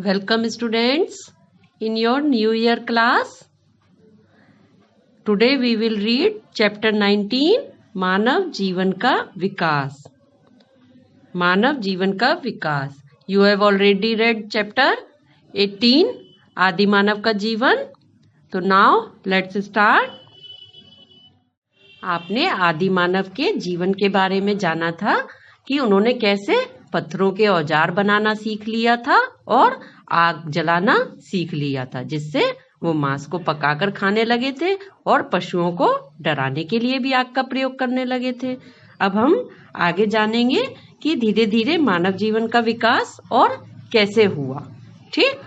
Welcome students in your new year class. Today we will read chapter 19 मानव जीवन का विकास. मानव जीवन का विकास. You have already read chapter 18 आदि मानव का जीवन. तो now let's start. आपने आदि मानव के जीवन के बारे में जाना था कि उन्होंने कैसे पत्थरों के औजार बनाना सीख लिया था और आग जलाना सीख लिया था, जिससे वो मांस को पकाकर खाने लगे थे और पशुओं को डराने के लिए भी आग का प्रयोग करने लगे थे. अब हम आगे जानेंगे कि धीरे धीरे मानव जीवन का विकास और कैसे हुआ. ठीक.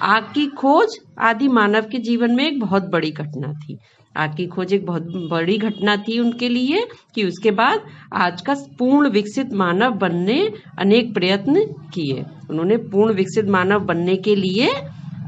आग की खोज आदि मानव के जीवन में एक बहुत बड़ी घटना थी. आग की खोज एक बहुत बड़ी घटना थी उनके लिए कि उसके बाद आज का पूर्ण विकसित मानव बनने अनेक प्रयत्न किए. उन्होंने पूर्ण विकसित मानव बनने के लिए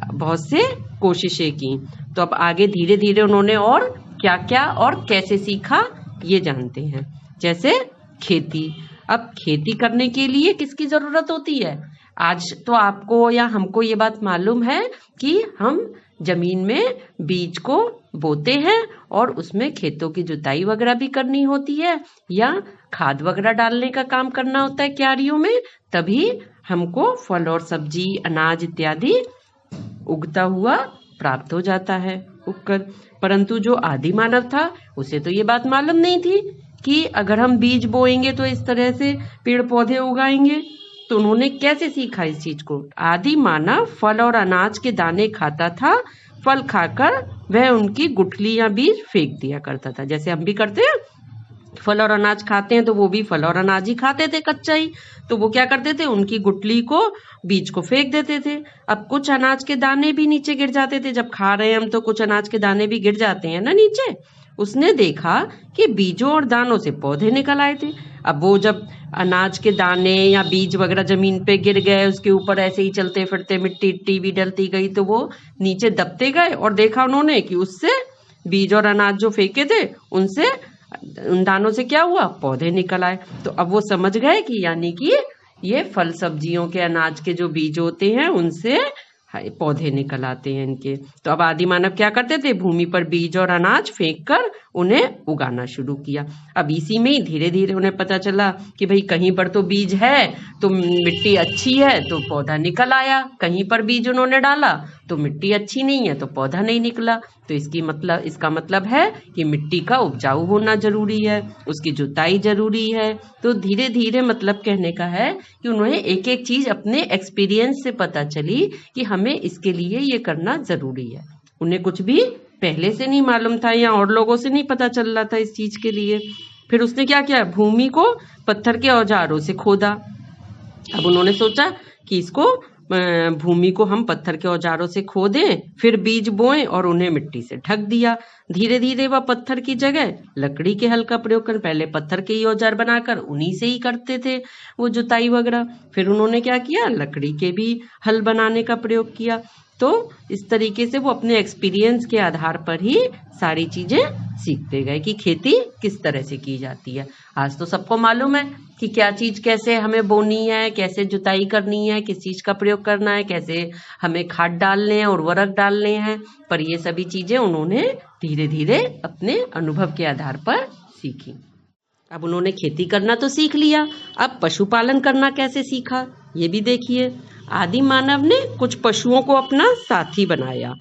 बहुत से कोशिशें की. तो अब आगे धीरे धीरे उन्होंने और क्या क्या और कैसे सीखा ये जानते हैं. जैसे खेती. अब खेती करने के लिए किसकी जरूरत होती है? आज तो आपको या हमको ये बात मालूम है कि हम जमीन में बीज को बोते हैं और उसमें खेतों की जुताई वगैरह भी करनी होती है या खाद वगैरह डालने का काम करना होता है क्यारियों में, तभी हमको फल और सब्जी अनाज इत्यादि उगता हुआ प्राप्त हो जाता है उगकर. परंतु जो आदि मानव था उसे तो ये बात मालूम नहीं थी कि अगर हम बीज बोएंगे तो इस तरह से पेड़ पौधे उगाएंगे. तो उन्होंने कैसे सीखा इस चीज को? आदि मानव फल और अनाज के दाने खाता था. फल खाकर वह उनकी गुठली या बीज फेंक दिया करता था, जैसे हम भी करते हैं. फल और अनाज खाते हैं तो वो भी फल और अनाज ही खाते थे कच्चा ही. तो वो क्या करते थे? उनकी गुठली को बीज को फेंक देते थे. अब कुछ अनाज के दाने भी नीचे गिर जाते थे. जब खा रहे हैं हम तो कुछ अनाज के दाने भी गिर जाते हैं ना नीचे. उसने देखा कि बीजों और दानों से पौधे निकल आए थे. अब वो जब अनाज के दाने या बीज वगैरह जमीन पे गिर गए, उसके ऊपर ऐसे ही चलते फिरते मिट्टी भी डलती गई तो वो नीचे दबते गए और देखा उन्होंने कि उससे बीज और अनाज जो फेंके थे उनसे उन दानों से क्या हुआ? पौधे निकल आए. तो अब वो समझ गए कि यानी कि ये फल सब्जियों के अनाज के जो बीज होते हैं उनसे पौधे निकल आते हैं इनके. तो अब आदि मानव क्या करते थे? भूमि पर बीज और अनाज फेंक कर उन्हें उगाना शुरू किया. अब इसी में ही धीरे धीरे उन्हें पता चला कि भाई कहीं पर तो बीज है तो मिट्टी अच्छी है तो पौधा निकल आया, कहीं पर बीज उन्होंने डाला तो मिट्टी अच्छी नहीं है तो पौधा नहीं निकला. तो इसका मतलब है कि मिट्टी का उपजाऊ होना जरूरी है, उसकी जुताई जरूरी है. तो धीरे धीरे मतलब कहने का है कि उन्हें एक एक चीज अपने एक्सपीरियंस से पता चली कि हमें इसके लिए ये करना जरूरी है. उन्हें कुछ भी पहले से नहीं मालूम था या और लोगों से नहीं पता चल रहा था इस चीज के लिए. फिर उसने क्या किया? भूमि को पत्थर के औजारों से खोदा. अब उन्होंने सोचा कि इसको भूमि को हम पत्थर के औजारों से खोदें, फिर बीज बोएं और उन्हें मिट्टी से ढक दिया. धीरे धीरे वह पत्थर की जगह लकड़ी के हल का प्रयोग कर पहले पत्थर के ही औजार बनाकर उन्हीं से ही करते थे वो जुताई वगैरह. फिर उन्होंने क्या किया? लकड़ी के भी हल बनाने का प्रयोग किया. तो इस तरीके से वो अपने एक्सपीरियंस के आधार पर ही सारी चीजें सीखते गए कि खेती किस तरह से की जाती है. आज तो सबको मालूम है कि क्या चीज कैसे हमें बोनी है, कैसे जुताई करनी है, किस चीज का प्रयोग करना है, कैसे हमें खाद डालने हैं, उर्वरक डालने हैं. पर ये सभी चीजें उन्होंने धीरे धीरे अपने अनुभव के आधार पर सीखी. अब उन्होंने खेती करना तो सीख लिया. अब पशुपालन करना कैसे सीखा ये भी देखिए. आदि मानव ने कुछ पशुओं को अपना साथी बनाया.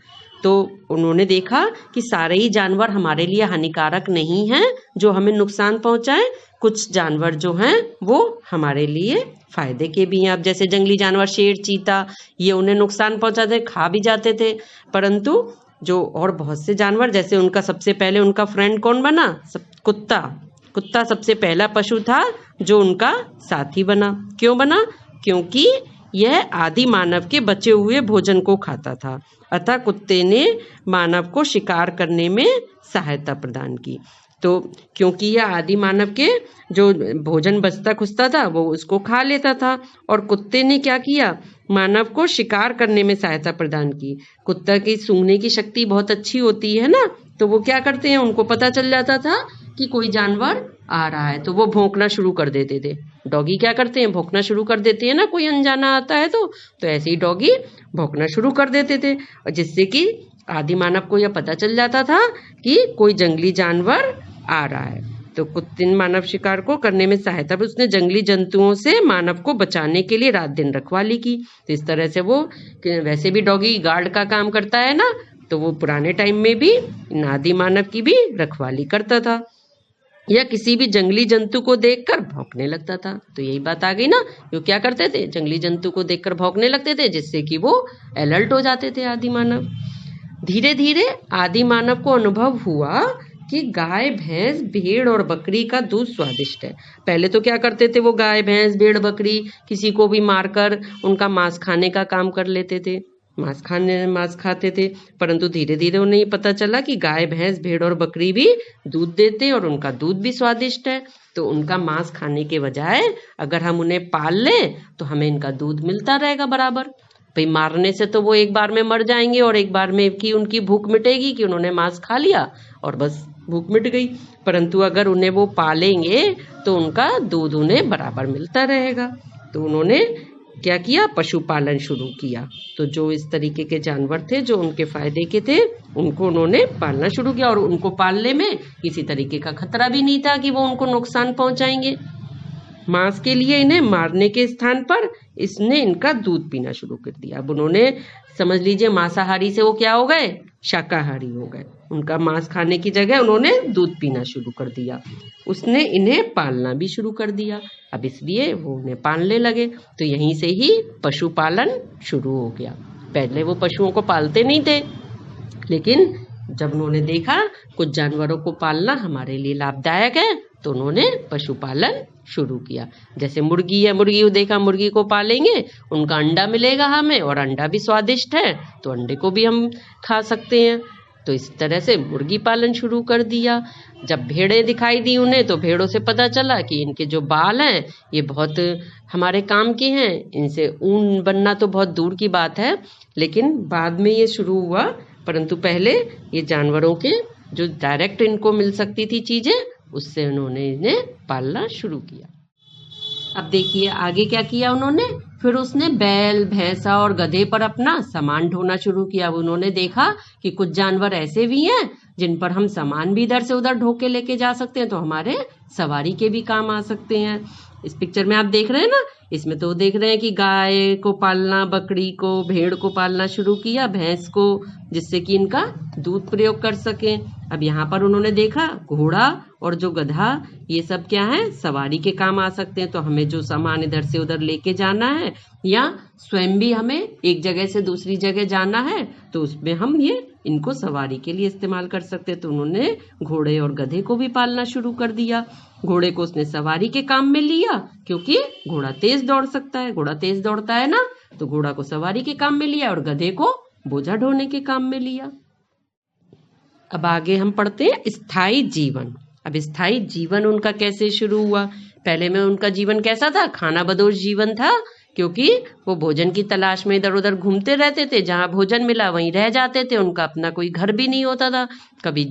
तो उन्होंने देखा कि सारे ही जानवर हमारे लिए हानिकारक नहीं हैं जो हमें नुकसान पहुंचाएं. कुछ जानवर जो हैं वो हमारे लिए फायदे के भी हैं. अब जैसे जंगली जानवर शेर चीता ये उन्हें नुकसान पहुंचाते खा भी जाते थे, परंतु जो और बहुत से जानवर जैसे उनका सबसे पहले उनका फ्रेंड कौन बना? कुत्ता. कुत्ता सबसे पहला पशु था जो उनका साथी बना. क्यों बना? क्योंकि यह आदि मानव के बचे हुए भोजन को खाता था. अतः कुत्ते ने मानव को शिकार करने में सहायता प्रदान की. तो क्योंकि यह आदि मानव के जो भोजन बचता खुचता था वो उसको खा लेता था और कुत्ते ने क्या किया? मानव को शिकार करने में सहायता प्रदान की. कुत्ता की सूंघने की शक्ति बहुत अच्छी होती है ना, तो वो क्या करते हैं? उनको पता चल जाता था कि कोई जानवर आ रहा है तो वो भौंकना शुरू कर देते थे। डॉगी क्या करते हैं, भौंकना शुरू कर देते हैं ना, कोई अनजाना आता है तो ऐसे ही डॉगी भौंकना शुरू कर देते थे, और जिससे कि आदि मानव को यह पता चल जाता था कि कोई जंगली जानवर आ रहा है। तो कुत्ते ने मानव शिकार को करने में सहायता भी, उसने जंगली जंतुओं से मानव को बचाने के लिए रात दिन रखवाली की। तो इस तरह से वो, वैसे भी डॉगी गार्ड का काम करता है ना, तो वो पुराने टाइम में भी आदि मानव की भी रखवाली करता था, या किसी भी जंगली जंतु को देखकर भौंकने लगता था। तो यही बात आ गई ना, वो क्या करते थे, जंगली जंतु को देखकर भौंकने लगते थे, जिससे कि वो अलर्ट हो जाते थे आदि मानव। धीरे धीरे आदि मानव को अनुभव हुआ कि गाय, भैंस, भेड़ और बकरी का दूध स्वादिष्ट है। पहले तो क्या करते थे, वो गाय, भैंस, भेड़, बकरी किसी को भी मारकर उनका मांस खाने का काम कर लेते थे, मांस खाते थे। परंतु धीरे धीरे उन्हें ये पता चला कि गाय, भैंस, भेड़ और बकरी भी दूध देते हैं और उनका दूध भी स्वादिष्ट है। तो उनका मांस खाने के बजाय अगर हम उन्हें पाल लें तो हमें इनका दूध मिलता रहेगा बराबर। भाई मारने से तो वो एक बार में मर जाएंगे और एक बार में की उनकी भूख मिटेगी कि उन्होंने मांस खा लिया और बस भूख मिट गई। परंतु अगर उन्हें वो पालेंगे तो उनका दूध उन्हें बराबर मिलता रहेगा। तो उन्होंने क्या किया, पशुपालन शुरू किया। तो जो इस तरीके के जानवर थे जो उनके फायदे के थे, उनको उन्होंने पालना शुरू किया, और उनको पालने में किसी तरीके का खतरा भी नहीं था कि वो उनको नुकसान पहुंचाएंगे। मांस के लिए इन्हें मारने के स्थान पर इसने इनका दूध पीना शुरू कर दिया। अब उन्होंने, समझ लीजिए, मांसाहारी से वो क्या हो गए, शाकाहारी हो गए। उनका मांस खाने की जगह उन्होंने दूध पीना शुरू कर दिया। उसने इन्हें पालना भी शुरू कर दिया। अब इसलिए वो उन्हें पालने लगे। तो यहीं से ही पशुपालन शुरू हो गया। पहले वो पशुओं को पालते नहीं थे, लेकिन जब उन्होंने देखा कुछ जानवरों को पालना हमारे लिए लाभदायक है तो उन्होंने पशुपालन शुरू किया। जैसे मुर्गी है, मुर्गी को देखा, मुर्गी को पालेंगे, उनका अंडा मिलेगा हमें, और अंडा भी स्वादिष्ट है तो अंडे को भी हम खा सकते हैं। तो इस तरह से मुर्गी पालन शुरू कर दिया। जब भेड़ें दिखाई दी उन्हें तो भेड़ों से पता चला कि इनके जो बाल हैं ये बहुत हमारे काम के हैं, इनसे ऊन बनना तो बहुत दूर की बात है, लेकिन बाद में ये शुरू हुआ। परंतु पहले ये जानवरों के जो डायरेक्ट इनको मिल सकती थी चीजें, उससे उन्होंने इन्हें पालना शुरू किया। अब देखिए आगे क्या किया उन्होंने, फिर उसने बैल, भैंसा और गधे पर अपना सामान ढोना शुरू किया। अब उन्होंने देखा कि कुछ जानवर ऐसे भी हैं जिन पर हम सामान भी इधर से उधर ढो के लेके जा सकते हैं, तो हमारे सवारी के भी काम आ सकते हैं। इस पिक्चर में आप देख रहे हैं ना, इसमें तो देख रहे हैं कि गाय को पालना, बकरी को, भेड़ को पालना शुरू किया, भैंस को, जिससे कि इनका दूध प्रयोग कर सकें। अब यहाँ पर उन्होंने देखा घोड़ा और जो गधा, ये सब क्या है, सवारी के काम आ सकते हैं। तो हमें जो सामान इधर से उधर लेके जाना है, या स्वयं भी हमें एक जगह से दूसरी जगह जाना है, तो उसमें हम ये इनको सवारी के लिए इस्तेमाल कर सकते हैं। तो उन्होंने घोड़े और गधे को भी पालना शुरू कर दिया। घोड़े को उसने सवारी के काम में लिया, क्योंकि घोड़ा तेज दौड़ सकता है, घोड़ा तेज दौड़ता है ना, तो घोड़ा को सवारी के काम में लिया और गधे को बोझा ढोने के काम में लिया। अब आगे हम पढ़ते हैं स्थायी जीवन। अब स्थायी जीवन उनका कैसे शुरू हुआ। पहले में उनका जीवन कैसा था, खाना बदोश जीवन था, क्योंकि वो भोजन की तलाश में इधर उधर घूमते रहते थे, जहाँ भोजन मिला वहीं रह जाते थे। उनका अपना कोई घर भी नहीं होता था, कभी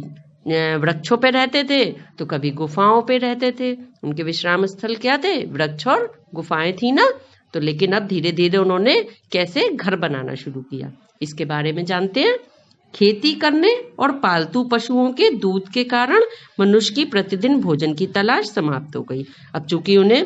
वृक्षों पे रहते थे तो कभी गुफाओं पे रहते थे। उनके विश्राम स्थल क्या थे, वृक्ष और गुफाएं थी ना। तो लेकिन अब धीरे धीरे उन्होंने कैसे घर बनाना शुरू किया, इसके बारे में जानते हैं। खेती करने और पालतू पशुओं के दूध के कारण मनुष्य की प्रतिदिन भोजन की तलाश समाप्त हो गई। अब चूंकि उन्हें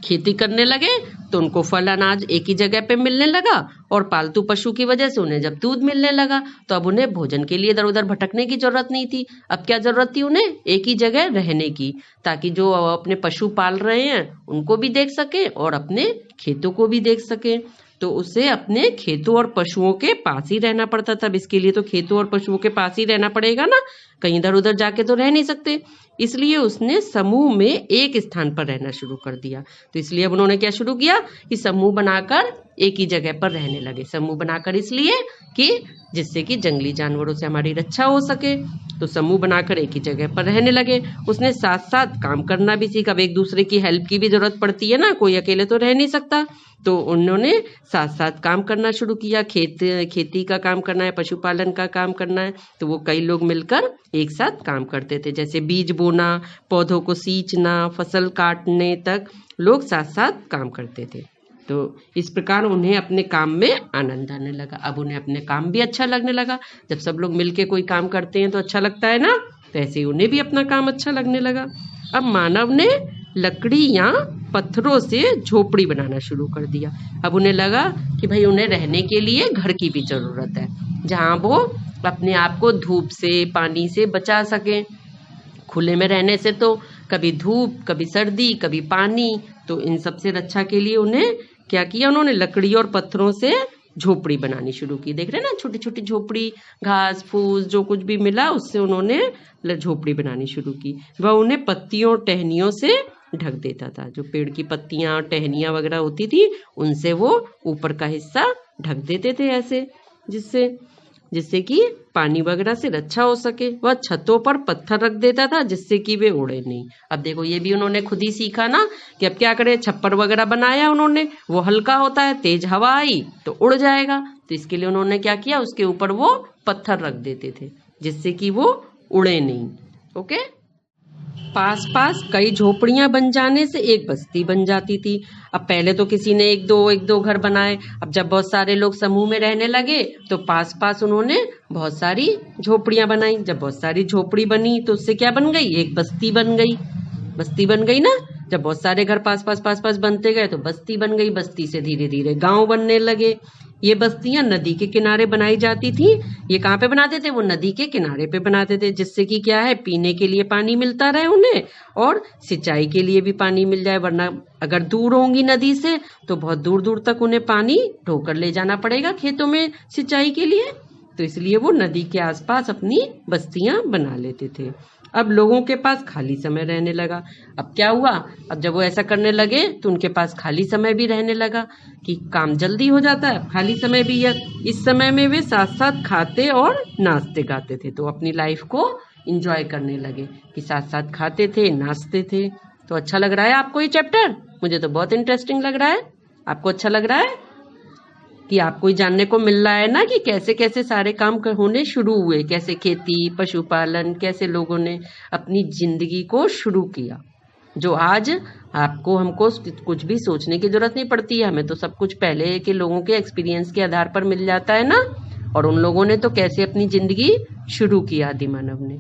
खेती करने लगे तो उनको फल अनाज एक ही जगह पे मिलने लगा, और पालतू पशु की वजह से उन्हें जब दूध मिलने लगा तो अब उन्हें भोजन के लिए इधर उधर भटकने की जरूरत नहीं थी। अब क्या जरूरत थी उन्हें, एक ही जगह रहने की, ताकि जो अपने पशु पाल रहे हैं उनको भी देख सके और अपने खेतों को भी देख सके। तो उसे अपने खेतों और पशुओं के पास ही रहना पड़ता था। इसके लिए तो खेतों और पशुओं के पास ही रहना पड़ेगा ना, कहीं इधर उधर जाके तो रह नहीं सकते। इसलिए उसने समूह में एक स्थान पर रहना शुरू कर दिया। तो इसलिए अब उन्होंने क्या शुरू किया कि समूह बनाकर एक ही जगह पर रहने लगे। समूह बनाकर इसलिए कि जिससे कि जंगली जानवरों से हमारी रक्षा हो सके। तो समूह बनाकर एक ही जगह पर रहने लगे। उसने साथ साथ काम करना भी सीखा। अब एक दूसरे की हेल्प की भी जरूरत पड़ती है ना, कोई अकेले तो रह नहीं सकता। तो उन्होंने साथ साथ काम करना शुरू किया। खेती का काम करना है, पशुपालन का काम करना है, तो वो कई लोग मिलकर एक साथ काम करते थे, जैसे बीज बोना, पौधों को सींचना, फसल काटने तक लोग साथ साथ काम करते थे। तो इस प्रकार उन्हें अपने काम में आनंद आने लगा। अब उन्हें अपने काम भी अच्छा लगने लगा। जब सब लोग मिलके कोई काम करते हैं तो अच्छा लगता है ना, तो ऐसे ही उन्हें भी अपना काम अच्छा लगने लगा। अब मानव ने लकड़ी या पत्थरों से झोपड़ी बनाना शुरू कर दिया। अब उन्हें लगा कि भाई उन्हें रहने के लिए घर की भी जरूरत है, जहाँ वो अपने आप को धूप से, पानी से बचा सकें। खुले में रहने से तो कभी धूप, कभी सर्दी, कभी पानी, तो इन सब से रक्षा के लिए उन्हें क्या किया, उन्होंने लकड़ी और पत्थरों से झोपड़ी बनानी शुरू की। देख रहे हैं ना, छोटी छोटी झोपड़ी, घास फूस जो कुछ भी मिला उससे उन्होंने झोपड़ी बनानी शुरू की। वह उन्हें पत्तियों और टहनियों से ढक देता था। जो पेड़ की पत्तियां और टहनियां वगैरह होती थी उनसे वो ऊपर का हिस्सा ढक देते थे ऐसे, जिससे कि पानी वगैरह से रक्षा हो सके। वह छतों पर पत्थर रख देता था जिससे कि वे उड़े नहीं। अब देखो ये भी उन्होंने खुद ही सीखा ना कि अब क्या करें, छप्पर वगैरह बनाया उन्होंने, वो हल्का होता है, तेज हवा आई तो उड़ जाएगा, तो इसके लिए उन्होंने क्या किया, उसके ऊपर वो पत्थर रख देते थे जिससे कि वो उड़े नहीं। ओके, पास पास कई झोपड़ियां बन जाने से एक बस्ती बन जाती थी। अब पहले तो किसी ने एक दो घर बनाए। अब जब बहुत सारे लोग समूह में रहने लगे तो पास पास उन्होंने बहुत सारी झोपड़ियां बनाई। जब बहुत सारी झोपड़ी बनी तो उससे क्या बन गई, एक बस्ती बन गई। बस्ती बन गई ना, जब बहुत सारे घर पास पास बनते गए तो बस्ती बन गई। बस्ती से धीरे धीरे गांव बनने लगे। ये बस्तियां नदी के किनारे बनाई जाती थी। ये कहाँ पे बनाते थे, वो नदी के किनारे पे बनाते थे, जिससे कि क्या है, पीने के लिए पानी मिलता रहे उन्हें और सिंचाई के लिए भी पानी मिल जाए। वरना अगर दूर होंगी नदी से तो बहुत दूर दूर तक उन्हें पानी ढोकर ले जाना पड़ेगा खेतों में सिंचाई के लिए। तो इसलिए वो नदी के आसपास अपनी बस्तियां बना लेते थे। अब लोगों के पास खाली समय रहने लगा। अब क्या हुआ, अब जब वो ऐसा करने लगे तो उनके पास खाली समय भी रहने लगा कि काम जल्दी हो जाता है, खाली समय भी है। इस समय में वे साथ साथ खाते और नाचते गाते थे, तो अपनी लाइफ को एंजॉय करने लगे कि साथ साथ खाते थे, नाचते थे। तो अच्छा लग रहा है आपको ये चैप्टर? मुझे तो बहुत इंटरेस्टिंग लग रहा है। आपको अच्छा लग रहा है कि आपको जानने को मिल रहा है ना कि कैसे कैसे सारे काम होने शुरू हुए, कैसे खेती, पशुपालन, कैसे लोगों ने अपनी जिंदगी को शुरू किया। जो आज आपको हमको कुछ भी सोचने की जरूरत नहीं पड़ती है, हमें तो सब कुछ पहले के लोगों के एक्सपीरियंस के आधार पर मिल जाता है ना। और उन लोगों ने तो कैसे अपनी जिंदगी शुरू किया, आदिमानव ने।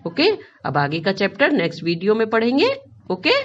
ओके, अब आगे का चैप्टर नेक्स्ट वीडियो में पढ़ेंगे। ओके।